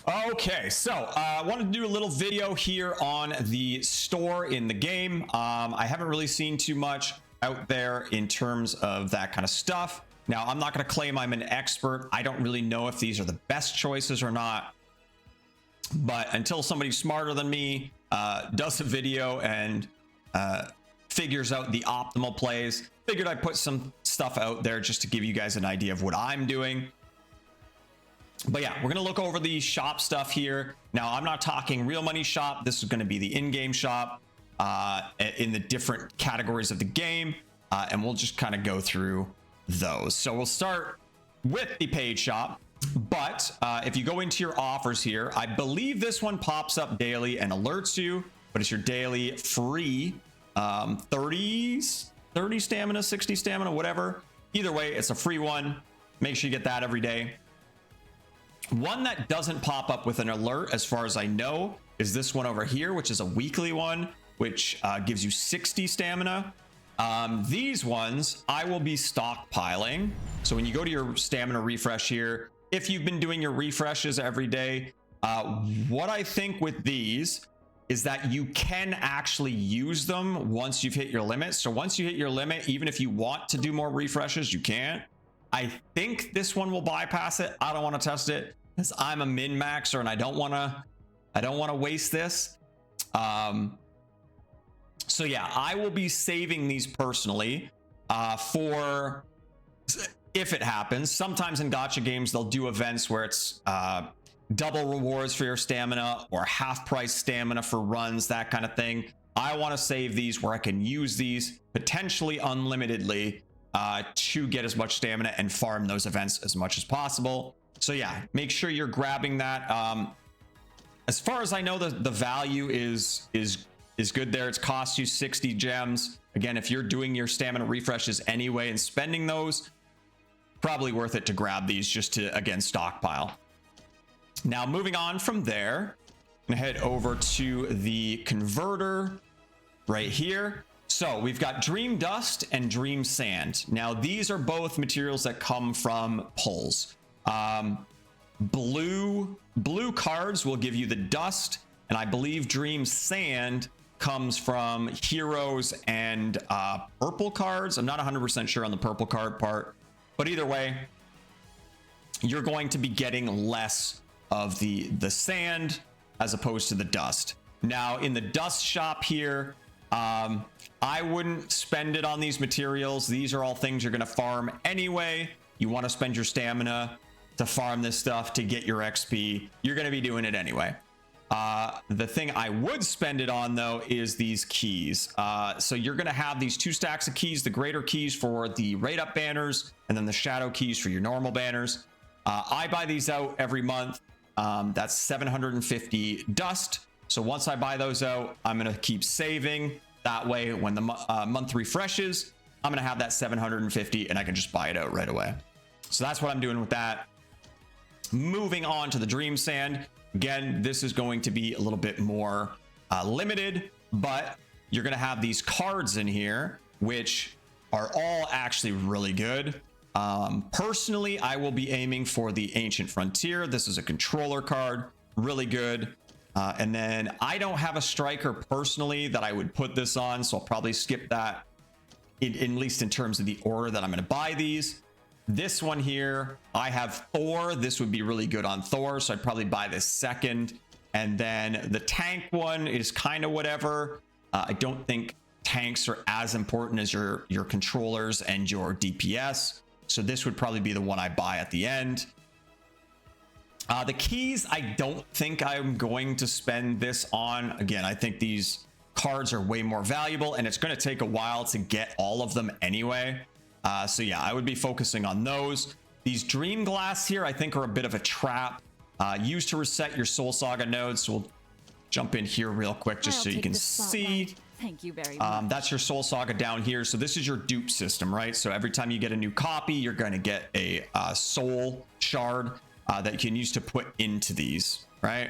Okay, so I wanted to do a little video here on the store in the game. I haven't really seen too much out there in terms of that kind of stuff. Now, I'm not going to claim I'm an expert. I don't really know if these are the best choices or not. But until somebody smarter than me does a video and figures out the optimal plays, figured I'd put some stuff out there just to give you guys an idea of what I'm doing. But yeah, we're going to look over the shop stuff here. Now, I'm not talking real money shop. This is going to be the in-game shop in the different categories of the game. And we'll just kind of go through those. So we'll start with the paid shop. But if you go into your offers here, I believe this one pops up daily and alerts you. But it's your daily free 30 stamina, 60 stamina, whatever. Either way, it's a free one. Make sure you get that every day. One that doesn't pop up with an alert, as far as I know, is this one over here, which is a weekly one, which gives you 60 stamina. These ones I will be stockpiling. So when you go to your stamina refresh here, if you've been doing your refreshes every day, what I think with these is that you can actually use them once you've hit your limit. So once you hit your limit, even if you want to do more refreshes, you can't. I think this one will bypass it. I don't want to test it because I'm a min maxer and I don't want to waste this. So yeah, I will be saving these personally for if it happens. Sometimes in gacha games, they'll do events where it's double rewards for your stamina or half price stamina for runs, that kind of thing. I want to save these where I can use these potentially unlimitedly to get as much stamina and farm those events as much as possible. So yeah, make sure you're grabbing that. As far as I know, the value is good there. It's cost you 60 gems. Again, if you're doing your stamina refreshes anyway and spending those, probably worth it to grab these just to, again, stockpile. Now, moving on from there, I'm gonna head over to the converter right here. So we've got Dreamdust and Dream Sand. Now, these are both materials that come from pulls. Blue cards will give you the dust, and I believe Dream Sand comes from heroes and purple cards. I'm not 100% sure on the purple card part, but either way, you're going to be getting less of the sand as opposed to the dust. Now, in the dust shop here, I wouldn't spend it on these materials. These are all things you're going to farm anyway. You want to spend your stamina to farm this stuff to get your XP. You're going to be doing it anyway. The thing I would spend it on, though, is these keys. So you're going to have these 2 stacks of keys, the greater keys for the rate up banners, and then the shadow keys for your normal banners. I buy these out every month. That's 750 dust. So once I buy those out, I'm going to keep saving. That way, when the month refreshes, I'm going to have that 750 and I can just buy it out right away. So that's what I'm doing with that. Moving on to the Dream Sand. Again, this is going to be a little bit more limited, but you're going to have these cards in here, which are all actually really good. Personally, I will be aiming for the Ancient Frontier. This is a controller card, really good. And then I don't have a striker personally that I would put this on, so I'll probably skip that, at least in terms of the order that I'm going to buy these. This one here, I have Thor. This would be really good on Thor, so I'd probably buy this second. And then the tank one is kind of whatever. I don't think tanks are as important as your controllers and your DPS. So this would probably be the one I buy at the end. The keys, I don't think I'm going to spend this on. Again, I think these cards are way more valuable and it's going to take a while to get all of them anyway. So yeah, I would be focusing on those. These Dream Glass here, I think are a bit of a trap. Used to reset your Soul Saga nodes. So we'll jump in here real quick just so you can see. Thank you very much. That's your Soul Saga down here. So this is your dupe system, right? So every time you get a new copy, you're going to get a soul shard that you can use to put into these, right?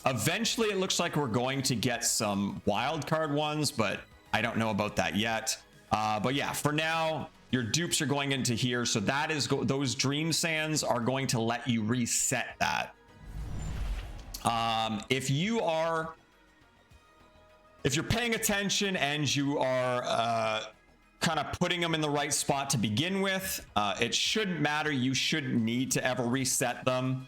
Eventually, it looks like we're going to get some wild card ones, but I don't know about that yet. But yeah, for now, your dupes are going into here. So that is those Dream Sands are going to let you reset that. If you're paying attention and you are kind of putting them in the right spot to begin with, it shouldn't matter. You shouldn't need to ever reset them.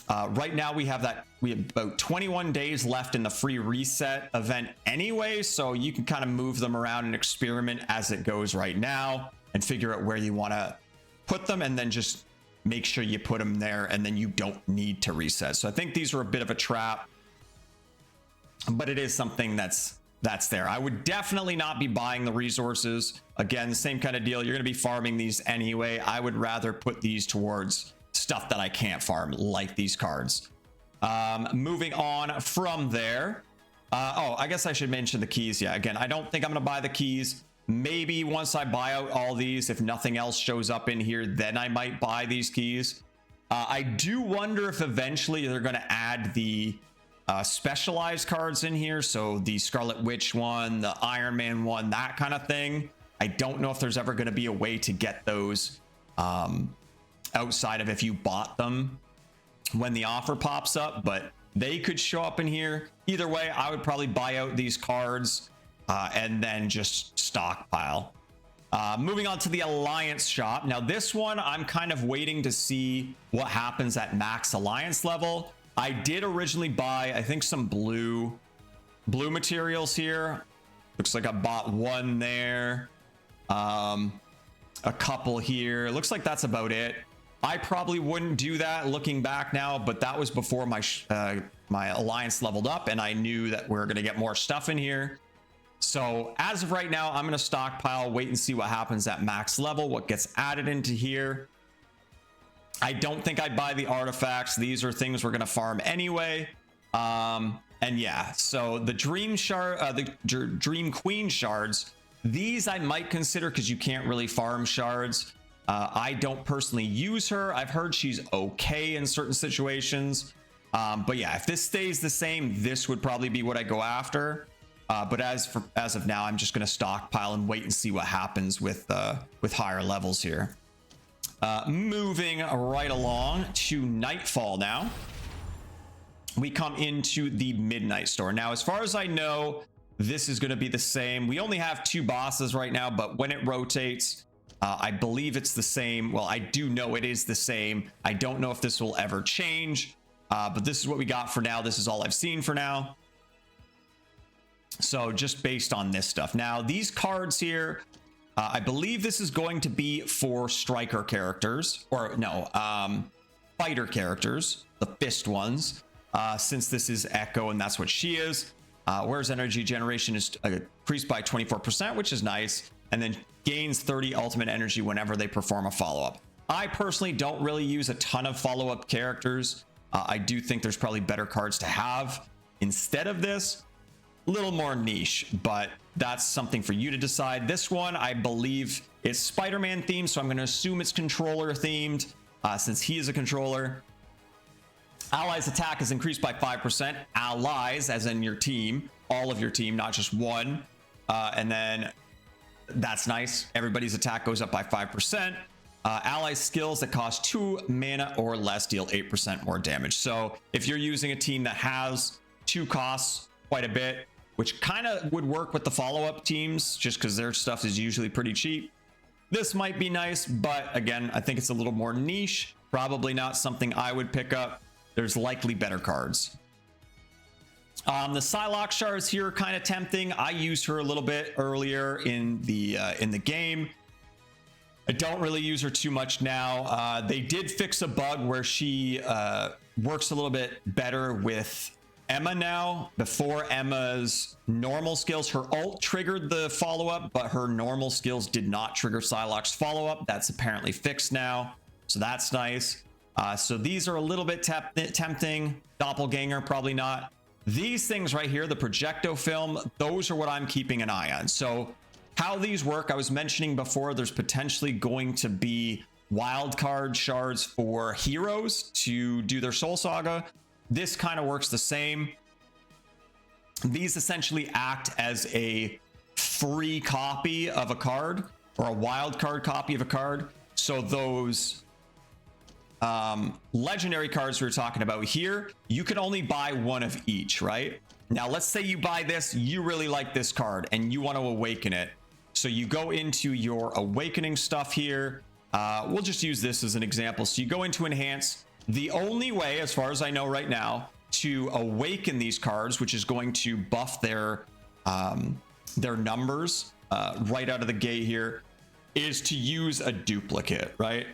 Right now we have about 21 days left in the free reset event anyway, so you can kind of move them around and experiment as it goes right now and figure out where you want to put them, and then just make sure you put them there, and then you don't need to reset. So I think these are a bit of a trap, but it is something that's there. I would definitely not be buying the resources. Again, same kind of deal. You're going to be farming these anyway. I would rather put these towards stuff that I can't farm, like these cards. Moving on from there. I guess I should mention the keys. Yeah, again, I don't think I'm going to buy the keys. Maybe once I buy out all these, if nothing else shows up in here, then I might buy these keys. I do wonder if eventually they're going to add the specialized cards in here. So the Scarlet Witch one, the Iron Man one, that kind of thing. I don't know if there's ever going to be a way to get those outside of if you bought them when the offer pops up, but they could show up in here. Either way, I would probably buy out these cards and then just stockpile. Moving on to the Alliance shop. Now this one, I'm kind of waiting to see what happens at max Alliance level. I did originally buy, I think, some blue materials here. Looks like I bought one there. A couple here. Looks like that's about it. I probably wouldn't do that looking back now, but that was before my my Alliance leveled up and I knew that we're going to get more stuff in here. So as of right now, I'm going to stockpile, wait and see what happens at max level, what gets added into here. I don't think I'd buy the artifacts. These are things we're going to farm anyway. And yeah, so the Dream Queen shards, these I might consider because you can't really farm shards. I don't personally use her. I've heard she's okay in certain situations. But yeah, if this stays the same, this would probably be what I go after. But as of now, I'm just going to stockpile and wait and see what happens with higher levels here. Moving right along to Nightfall now. We come into the Midnight Store. Now, as far as I know, this is going to be the same. We only have 2 bosses right now, but when it rotates, I believe it's the same. Well, I do know it is the same. I don't know if this will ever change, but this is what we got for now. This is all I've seen for now. So just based on this stuff. Now, these cards here, I believe this is going to be for striker characters, or no, fighter characters, the fist ones, since this is Echo and that's what she is. Whereas energy generation is increased by 24%, which is nice, and then gains 30 ultimate energy whenever they perform a follow-up. I personally don't really use a ton of follow-up characters. I do think there's probably better cards to have instead of this. A little more niche, but that's something for you to decide. This one, I believe, is Spider-Man themed, so I'm going to assume it's controller themed, since he is a controller. Allies attack is increased by 5%. Allies, as in your team, all of your team, not just one. And then that's nice. Everybody's attack goes up by 5%. Allies skills that cost 2 mana or less deal 8% more damage. So if you're using a team that has 2 costs quite a bit, which kind of would work with the follow-up teams just because their stuff is usually pretty cheap, this might be nice. But again, I think it's a little more niche. Probably not something I would pick up. There's likely better cards. The Psylocke shards here are kind of tempting. I used her a little bit earlier in the game. I don't really use her too much now. They did fix a bug where she works a little bit better with Emma now. Before, Emma's normal skills, her ult triggered the follow-up, but her normal skills did not trigger Psylocke's follow-up. That's apparently fixed now, so that's nice. So these are a little bit tempting. Doppelganger, probably not. These things right here, the projecto film, those are what I'm keeping an eye on. So how these work, I was mentioning before, there's potentially going to be wildcard shards for heroes to do their soul saga. This kind of works the same. These essentially act as a free copy of a card, or a wild card copy of a card. So those legendary cards we were talking about here, you can only buy one of each, right? Now, let's say you buy this, you really like this card and you want to awaken it. So you go into your awakening stuff here. We'll just use this as an example. So you go into enhance. The only way, as far as I know right now, to awaken these cards, which is going to buff their numbers right out of the gate here, is to use a duplicate, right?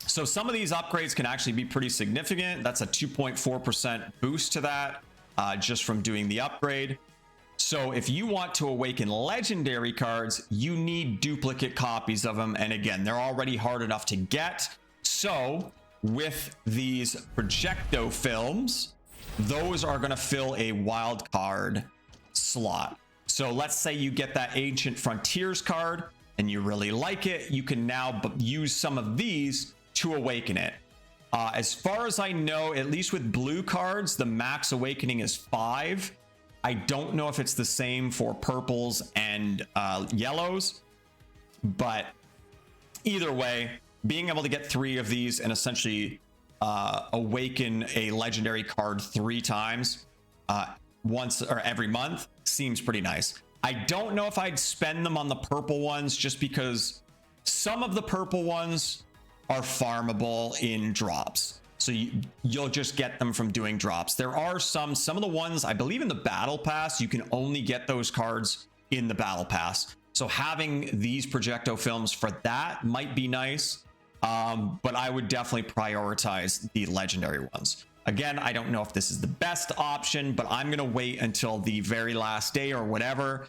So some of these upgrades can actually be pretty significant. That's a 2.4% boost to that just from doing the upgrade. So if you want to awaken legendary cards, you need duplicate copies of them. And again, they're already hard enough to get. So with these projecto films, those are going to fill a wild card slot. So let's say you get that Ancient Frontiers card and you really like it. You can now use some of these to awaken it. As far as I know, at least with blue cards, the max awakening is 5. I don't know if it's the same for purples and yellows, but either way, being able to get 3 of these and essentially awaken a legendary card 3 times once or every month seems pretty nice. I don't know if I'd spend them on the purple ones just because some of the purple ones are farmable in drops. So you'll just get them from doing drops. There are some of the ones, I believe in the battle pass, you can only get those cards in the battle pass. So having these projecto films for that might be nice. But I would definitely prioritize the legendary ones. Again, I don't know if this is the best option, but I'm going to wait until the very last day or whatever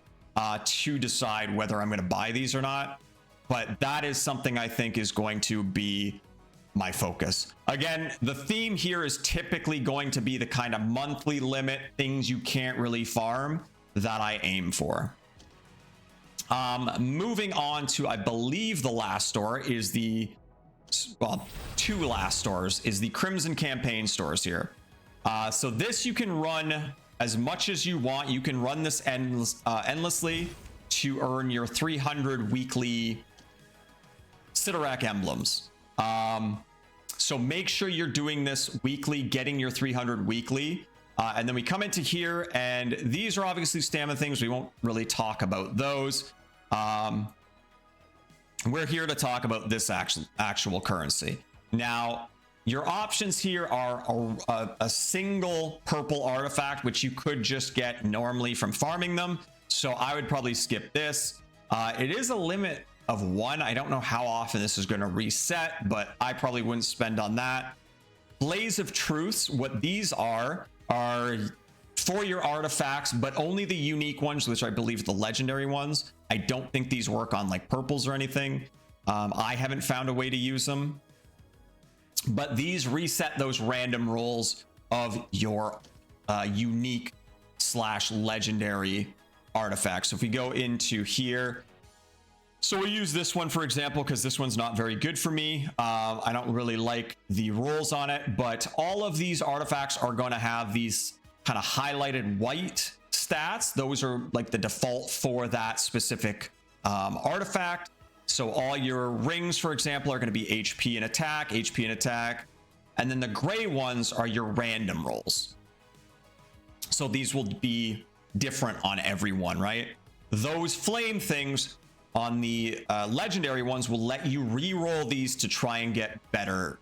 to decide whether I'm going to buy these or not. But that is something I think is going to be my focus. Again, the theme here is typically going to be the kind of monthly limit things you can't really farm that I aim for. Moving on to, I believe the last store is the, well, 2 last stores is the Crimson Campaign stores here. So this you can run as much as you want. You can run this endlessly to earn your 300 weekly Sidorak emblems. So make sure you're doing this weekly, getting your 300 weekly. And then we come into here, and these are obviously stamina things. We won't really talk about those. We're here to talk about this actual currency. Now, your options here are a single purple artifact, which you could just get normally from farming them. So I would probably skip this. It is a limit of 1. I don't know how often this is going to reset, but I probably wouldn't spend on that. Blaze of Truths, what these are for your artifacts, but only the unique ones, which I believe the legendary ones. I don't think these work on like purples or anything. I haven't found a way to use them, but these reset those random rolls of your unique / legendary artifacts. So if we go into here, so we'll use this one for example, because this one's not very good for me. I don't really like the rolls on it, but all of these artifacts are going to have these kind of highlighted white stats. Those are like the default for that specific artifact. So all your rings, for example, are going to be HP and attack. And then the gray ones are your random rolls. So these will be different on every one, right? Those flame things on the legendary ones will let you re-roll these to try and get better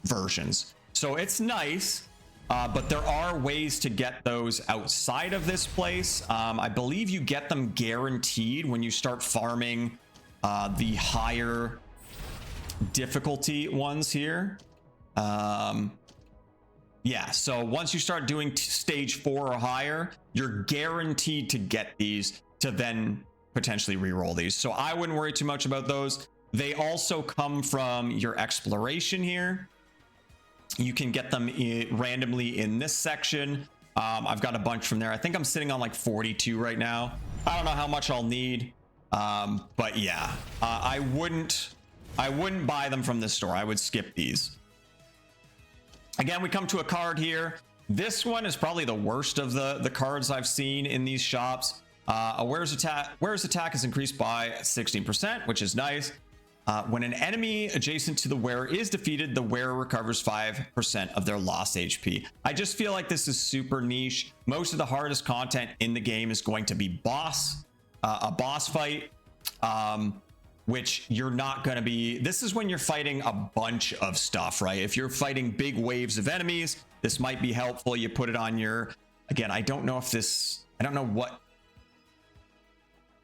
versions. So it's nice, but there are ways to get those outside of this place. I believe you get them guaranteed when you start farming the higher difficulty ones here. Yeah, so once you start doing stage 4 or higher, you're guaranteed to get these to then potentially re-roll these. So I wouldn't worry too much about those. They also come from your exploration here. You can get them randomly in this section. I've got a bunch from there. I think I'm sitting on like 42 right now. I don't know how much I'll need, but yeah, I wouldn't buy them from this store. I would skip these. Again, we come to a card here. This one is probably the worst of the cards I've seen in these shops. Where's attack is increased by 16%, which is nice. When an enemy adjacent to the wearer is defeated, the wearer recovers 5% of their lost HP. I just feel like this is super niche. Most of the hardest content in the game is going to be a boss fight, which you're not going to be. This is when you're fighting a bunch of stuff, right? If you're fighting big waves of enemies, this might be helpful. You put it on your, again, I don't know what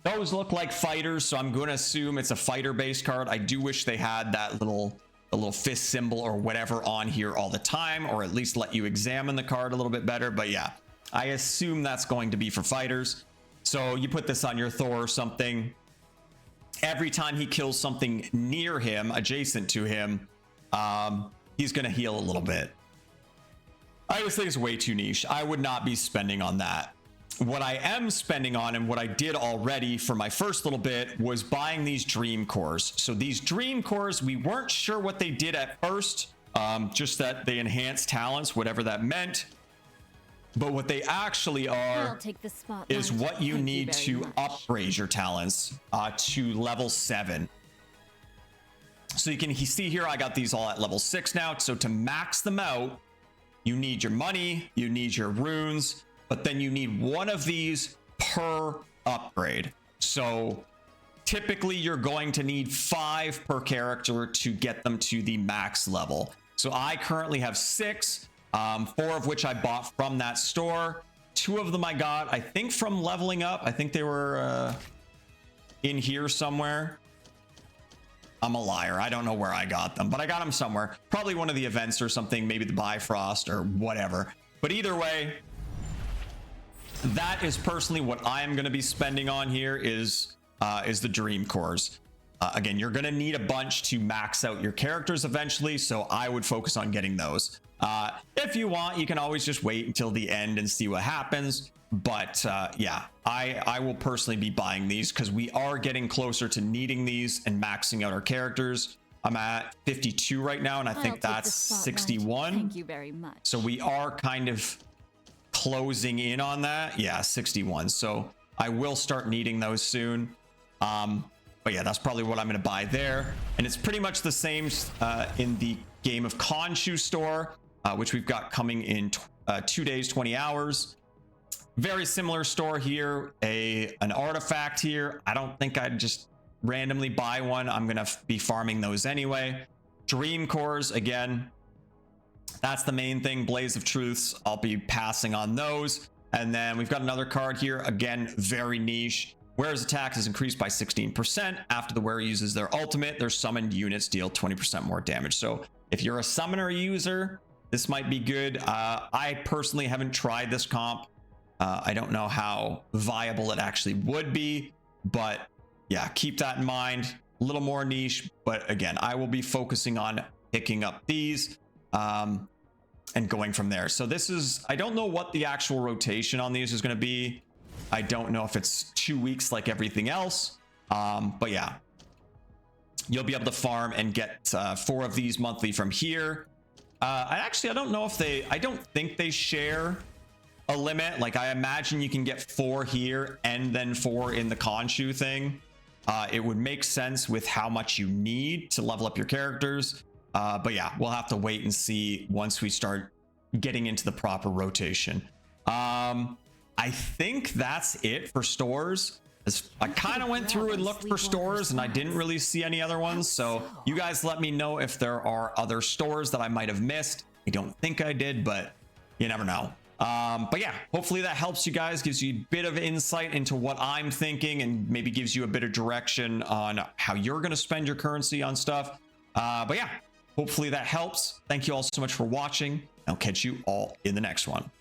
those look like, fighters, so I'm going to assume it's a fighter based card. I do wish they had that little fist symbol or whatever on here all the time, or at least let you examine the card a little bit better. But yeah, I assume that's going to be for fighters. So you put this on your Thor or something. Every time he kills something near him, adjacent to him, he's going to heal a little bit. I just think it's way too niche. I would not be spending on that. What I am spending on, and what I did already for my first little bit, was buying these dream cores. So these dream cores, we weren't sure what they did at first, just that they enhance talents, whatever that meant. But what they actually are is what you need to upgrade your talents to level 7. So you can see here, I got these all at level 6 now. So to max them out, you need your money, you need your runes, but then you need one of these per upgrade. So typically you're going to need 5 per character to get them to the max level. So I currently have 6, 4 of which I bought from that store. 2 of them I got, I think, from leveling up. I think they were in here somewhere. I'm a liar. I don't know where I got them, but I got them somewhere. Probably one of the events or something, maybe the Bifrost or whatever. But either way, that is personally what I am going to be spending on here is the dream cores. Again, you're going to need a bunch to max out your characters eventually, so I would focus on getting those. If you want, you can always just wait until the end and see what happens. But yeah, I will personally be buying these because we are getting closer to needing these and maxing out our characters. I'm at 52 right now, and I think that's 61. Thank you very much. So we are kind of closing in on that. Yeah, 61. So I will start needing those soon. But yeah, that's probably what I'm going to buy there. And it's pretty much the same in the game of Khonshu store, which we've got coming in 2 days, 20 hours. Very similar store here, an artifact here. I don't think I'd just randomly buy one. I'm going to be farming those anyway. Dream cores, again, that's the main thing. Blaze of Truths, I'll be passing on those. And then we've got another card here, again, very niche. Wearer's attack is increased by 16% after the wearer uses their ultimate. Their summoned units deal 20% more damage. So if you're a summoner user, this might be good. I personally haven't tried this comp. I don't know how viable it actually would be, but yeah, keep that in mind. A little more niche, but again, I will be focusing on picking up these and going from there. So this is, I don't know what the actual rotation on these is going to be. I don't know if it's 2 weeks like everything else, but yeah, you'll be able to farm and get 4 of these monthly from here. I don't know if I don't think they share a limit. Like, I imagine you can get 4 here and then 4 in the Khonshu thing. It would make sense with how much you need to level up your characters. But yeah, we'll have to wait and see once we start getting into the proper rotation. I think that's it for stores. I kind of went through and looked for stores and I didn't really see any other ones. So you guys let me know if there are other stores that I might have missed. I don't think I did, but you never know. But yeah, hopefully that helps you guys, gives you a bit of insight into what I'm thinking and maybe gives you a bit of direction on how you're going to spend your currency on stuff. But yeah, hopefully that helps. Thank you all so much for watching. I'll catch you all in the next one.